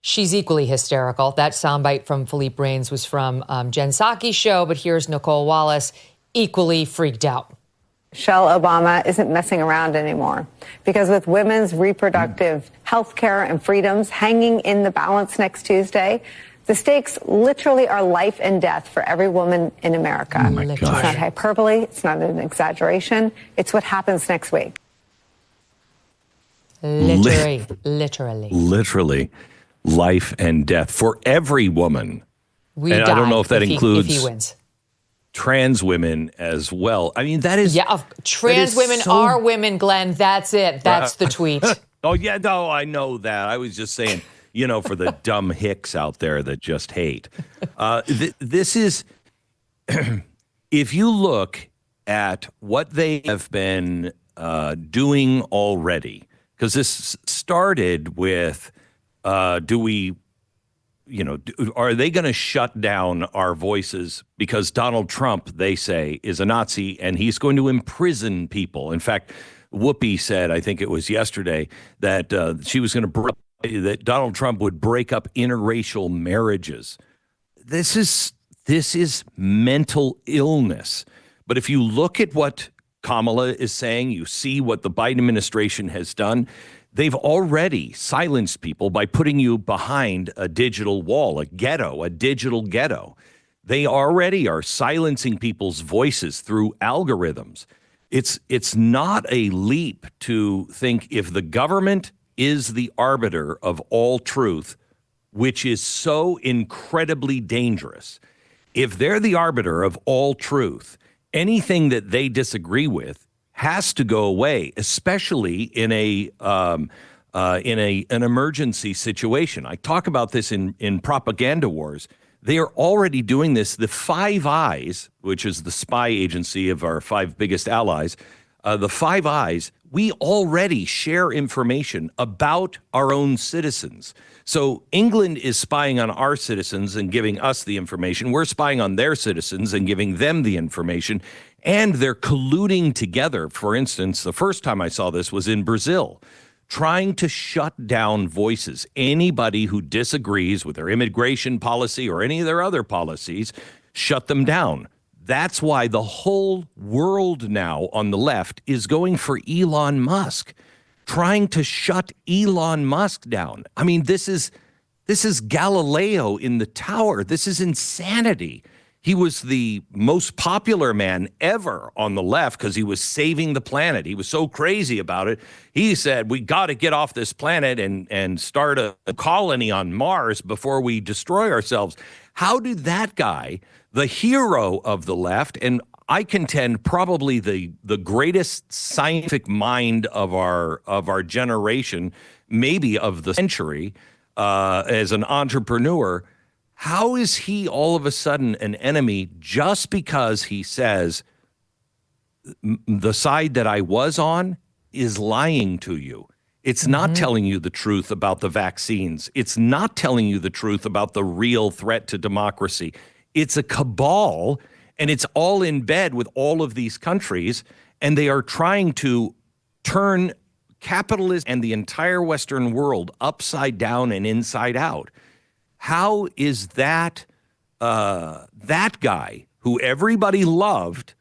She's equally hysterical. That soundbite from Philippe Reigns was from Jen Psaki's show, but here's Nicole Wallace, equally freaked out. Michelle Obama isn't messing around anymore, because with women's reproductive health care and freedoms hanging in the balance next Tuesday, the stakes literally are life and death for every woman in America. Oh my gosh. It's not hyperbole. It's not an exaggeration. It's what happens next week. Literally life and death for every woman. We and I don't know if that includes if he wins. Trans women as well. I mean, that is... Yeah, trans women are women, Glenn. That's it. That's the tweet. Oh, yeah, no, I know that. I was just saying, for the dumb hicks out there that just hate. This is... if you look at what they have been doing already, because this started with, are they going to shut down our voices because Donald Trump, they say, is a Nazi and he's going to imprison people? In fact, Whoopi said, I think it was yesterday, that she was going to that Donald Trump would break up interracial marriages. This is mental illness. But if you look at what Kamala is saying, you see what the Biden administration has done. They've already silenced people by putting you behind a digital wall, a digital ghetto. They already are silencing people's voices through algorithms. It's not a leap to think if the government is the arbiter of all truth, which is so incredibly dangerous, if they're the arbiter of all truth, anything that they disagree with has to go away, especially in an emergency situation. I talk about this in propaganda wars. They are already doing this. The Five Eyes, which is the spy agency of our five biggest allies, the Five Eyes, we already share information about our own citizens. So England is spying on our citizens and giving us the information. We're spying on their citizens and giving them the information. And they're colluding together. For instance, the first time I saw this was in Brazil, trying to shut down voices. Anybody who disagrees with their immigration policy or any of their other policies, shut them down. That's why the whole world now on the left is going for Elon Musk, trying to shut Elon Musk down. I mean, this is Galileo in the tower. This is insanity. He was the most popular man ever on the left because he was saving the planet. He was so crazy about it. He said, we got to get off this planet and start a colony on Mars before we destroy ourselves. How did that guy, the hero of the left, and I contend probably the greatest scientific mind of our generation, maybe of the century, as an entrepreneur, how is he all of a sudden an enemy just because he says the side that I was on is lying to you? It's not telling you the truth about the vaccines. It's not telling you the truth about the real threat to democracy. It's a cabal, and it's all in bed with all of these countries, and they are trying to turn capitalism and the entire Western world upside down and inside out. How is that guy who everybody loved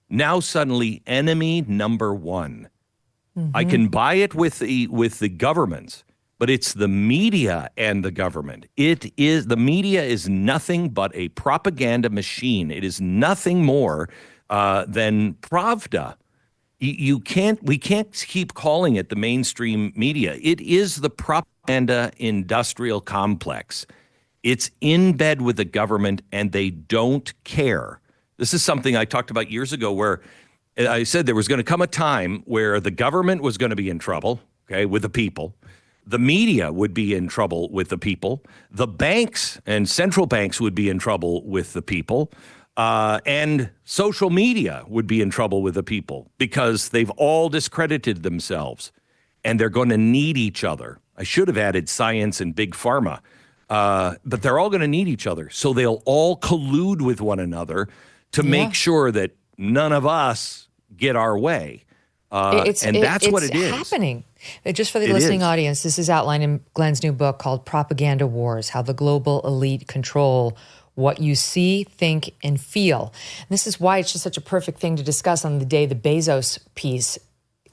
now suddenly enemy number one? I can buy it with the governments, but it's the media and the government. The media is nothing but a propaganda machine. It is nothing more than Pravda. We can't keep calling it the mainstream media. It is the propaganda industrial complex. It's in bed with the government, and they don't care. This is something I talked about years ago, where I said there was going to come a time where the government was going to be in trouble, okay, with the people. The media would be in trouble with the people. The banks and central banks would be in trouble with the people. And social media would be in trouble with the people because they've all discredited themselves, and they're going to need each other. I should have added science and big pharma. But they're all going to need each other. So they'll all collude with one another to make sure that none of us get our way. And that's what it is. Happening. Just for the listening audience, this is outlined in Glenn's new book called Propaganda Wars, How the Global Elite Control What You See, Think, and Feel. And this is why it's just such a perfect thing to discuss on the day the Bezos piece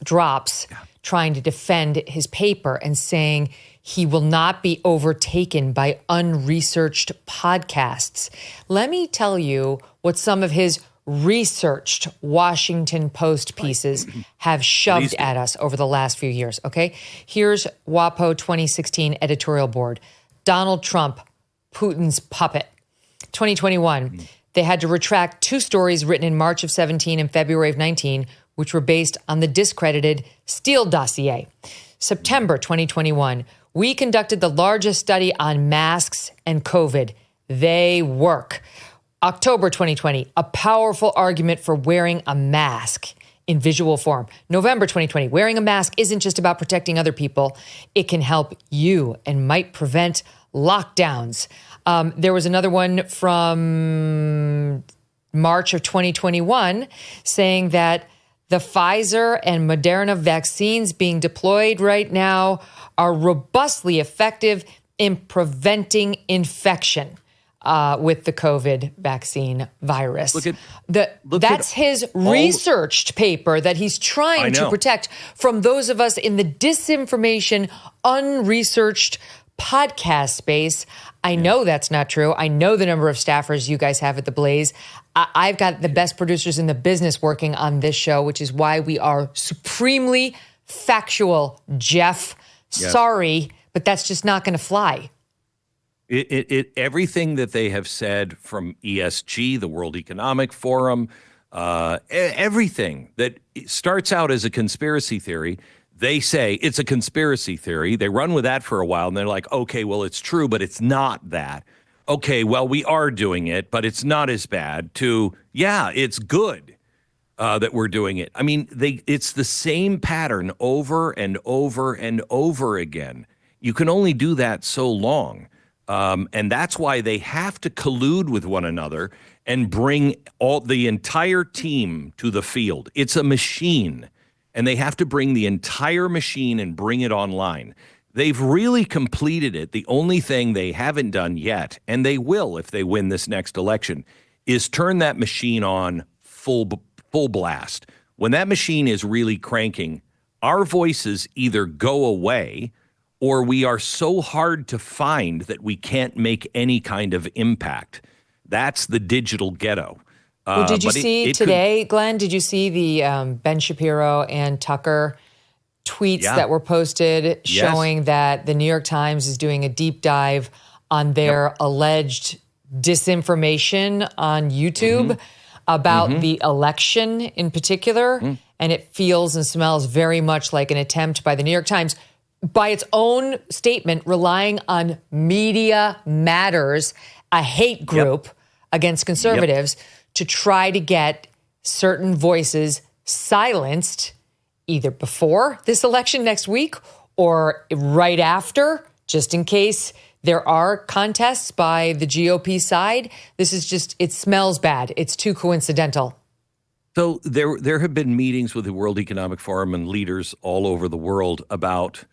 drops, trying to defend his paper and saying he will not be overtaken by unresearched podcasts. Let me tell you what some of his researched Washington Post pieces have shoved at us over the last few years, okay? Here's WAPO 2016 editorial board. Donald Trump, Putin's puppet. 2021, they had to retract 2 stories written in March of 17 and February of 19, which were based on the discredited Steele dossier. September 2021, we conducted the largest study on masks and COVID. They work. October 2020, a powerful argument for wearing a mask in visual form. November 2020, wearing a mask isn't just about protecting other people. It can help you and might prevent lockdowns. There was another one from March of 2021 saying that the Pfizer and Moderna vaccines being deployed right now are robustly effective in preventing infection with the COVID vaccine virus. That's his researched paper that he's trying to protect from those of us in the disinformation, unresearched podcast space. I know that's not true. I know the number of staffers you guys have at The Blaze. I've got the best producers in the business working on this show, which is why we are supremely factual, Jeff. Yes. Sorry, but that's just not going to fly. Everything that they have said from ESG, the World Economic Forum, everything that starts out as a conspiracy theory, they say it's a conspiracy theory. They run with that for a while, and they're like, okay, well, it's true, but it's not that. Okay, well, we are doing it, but it's not as bad, to, yeah, it's good that we're doing it. I mean, it's the same pattern over and over and over again. You can only do that so long. And that's why they have to collude with one another and bring the entire team to the field. It's a machine, and they have to bring the entire machine and bring it online. They've really completed it. The only thing they haven't done yet, and they will if they win this next election, is turn that machine on full blast. When that machine is really cranking, our voices either go away or we are so hard to find that we can't make any kind of impact. That's the digital ghetto. Well, did you see today, Glenn, did you see the Ben Shapiro and Tucker tweets that were posted showing that the New York Times is doing a deep dive on their alleged disinformation on YouTube about the election in particular? And it feels and smells very much like an attempt by the New York Times, by its own statement, relying on Media Matters, a hate group against conservatives, to try to get certain voices silenced either before this election next week or right after, just in case there are contests by the GOP side. This is just, it smells bad. It's too coincidental. So there have been meetings with the World Economic Forum and leaders all over the world about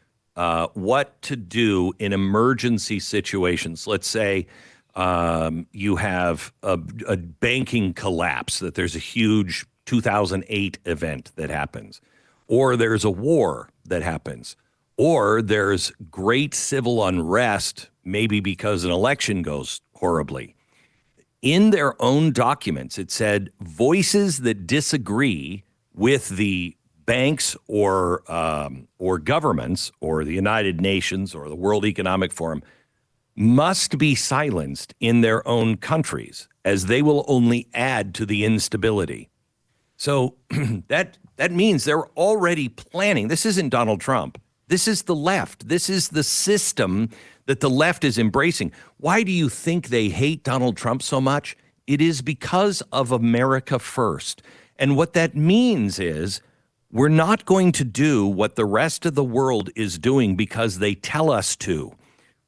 what to do in emergency situations. Let's say you have a banking collapse, that there's a huge 2008 event that happens, or there's a war that happens, or there's great civil unrest, maybe because an election goes horribly. In their own documents, it said voices that disagree with the banks or governments or the United Nations or the World Economic Forum must be silenced in their own countries, as they will only add to the instability. So that means they're already planning. This isn't Donald Trump. This is the left. This is the system that the left is embracing. Why do you think they hate Donald Trump so much? It is because of America first. And what that means is we're not going to do what the rest of the world is doing because they tell us to.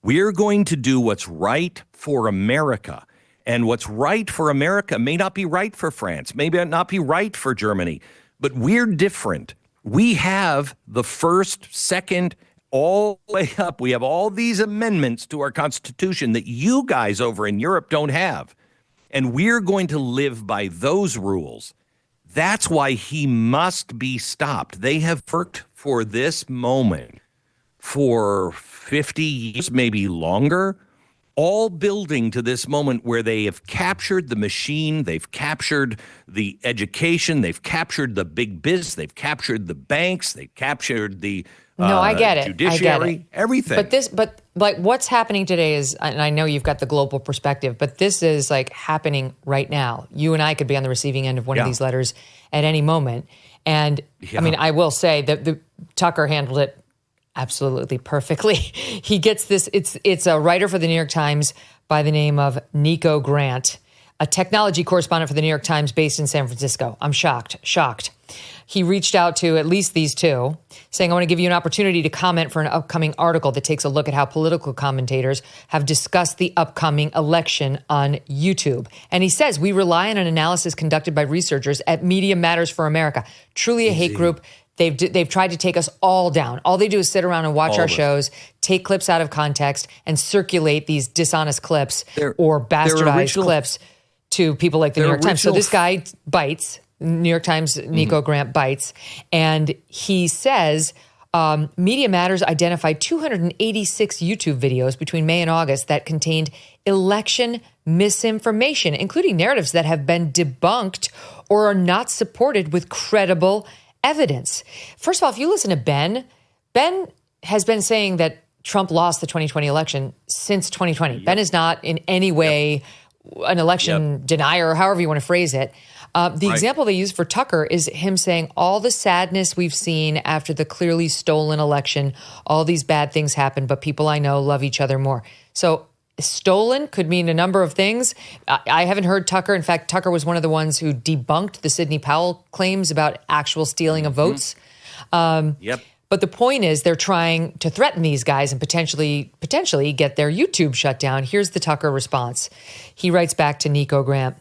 We're going to do what's right for America. And what's right for America may not be right for France, maybe not be right for Germany, but we're different. We have the first, second, all the way up. We have all these amendments to our Constitution that you guys over in Europe don't have. And we're going to live by those rules. That's why he must be stopped. They have worked for this moment for 50 years, maybe longer, all building to this moment where they have captured the machine, they've captured the education, they've captured the big business, they've captured the banks, they've captured the No, I get it. judiciary, I get it. everything. But like what's happening today is, and I know you've got the global perspective, but this is like happening right now. You and I could be on the receiving end of one of these letters at any moment. And I mean, I will say that the Tucker handled it absolutely perfectly. He gets this. It's a writer for the New York Times by the name of Nico Grant, a technology correspondent for the New York Times based in San Francisco. I'm shocked. He reached out to at least these two, saying, I want to give you an opportunity to comment for an upcoming article that takes a look at how political commentators have discussed the upcoming election on YouTube. And he says, we rely on an analysis conducted by researchers at Media Matters for America, truly a hate group. They've tried to take us all down. All they do is sit around and watch our shows, take clips out of context, and circulate these dishonest clips or bastardized clips to people like the New York Times. So this guy bites. New York Times, Nico Grant bites. And he says, Media Matters identified 286 YouTube videos between May and August that contained election misinformation, including narratives that have been debunked or are not supported with credible evidence. First of all, if you listen to Ben has been saying that Trump lost the 2020 election since 2020. Ben is not in any way an election denier, or however you want to phrase it. The example they use for Tucker is him saying all the sadness we've seen after the clearly stolen election, all these bad things happen, but people I know love each other more. So stolen could mean a number of things. I haven't heard Tucker. In fact, Tucker was one of the ones who debunked the Sidney Powell claims about actual stealing of votes. But the point is they're trying to threaten these guys and potentially get their YouTube shut down. Here's the Tucker response. He writes back to Nico Grant.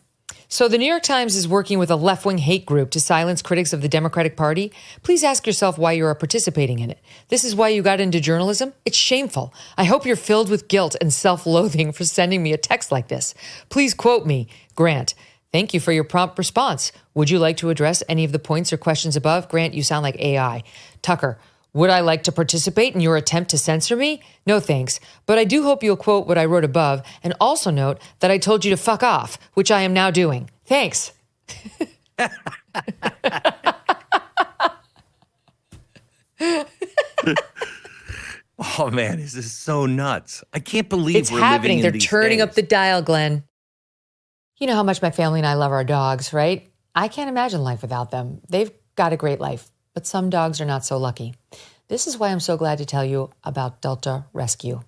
So the New York Times is working with a left-wing hate group to silence critics of the Democratic Party. Please ask yourself why you are participating in it. This is why you got into journalism? It's shameful. I hope you're filled with guilt and self-loathing for sending me a text like this. Please quote me, Grant. Thank you for your prompt response. Would you like to address any of the points or questions above? Grant, you sound like AI. Tucker, would I like to participate in your attempt to censor me? No thanks, but I do hope you'll quote what I wrote above and also note that I told you to fuck off, which I am now doing. Thanks. Oh man, this is so nuts. I can't believe it's we're happening. living in They're these turning days. up the dial, Glenn. You know how much my family and I love our dogs, right? I can't imagine life without them. They've got a great life. But some dogs are not so lucky. This is why I'm so glad to tell you about Delta Rescue.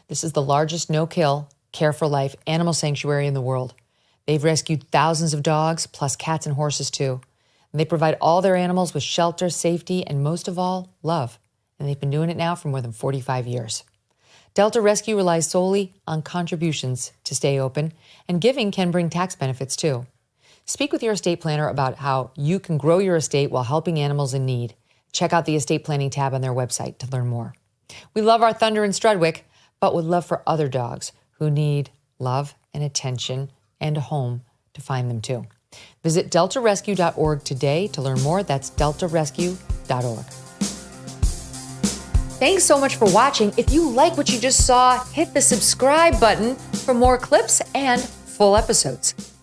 This is the largest no-kill, care-for-life animal sanctuary in the world. They've rescued thousands of dogs, plus cats and horses too. And they provide all their animals with shelter, safety, and most of all, love. And they've been doing it now for more than 45 years. Delta Rescue relies solely on contributions to stay open, and giving can bring tax benefits too. Speak with your estate planner about how you can grow your estate while helping animals in need. Check out the estate planning tab on their website to learn more. We love our Thunder and Strudwick, but would love for other dogs who need love and attention and a home to find them too. Visit deltarescue.org today to learn more. That's deltarescue.org. Thanks so much for watching. If you like what you just saw, hit the subscribe button for more clips and full episodes.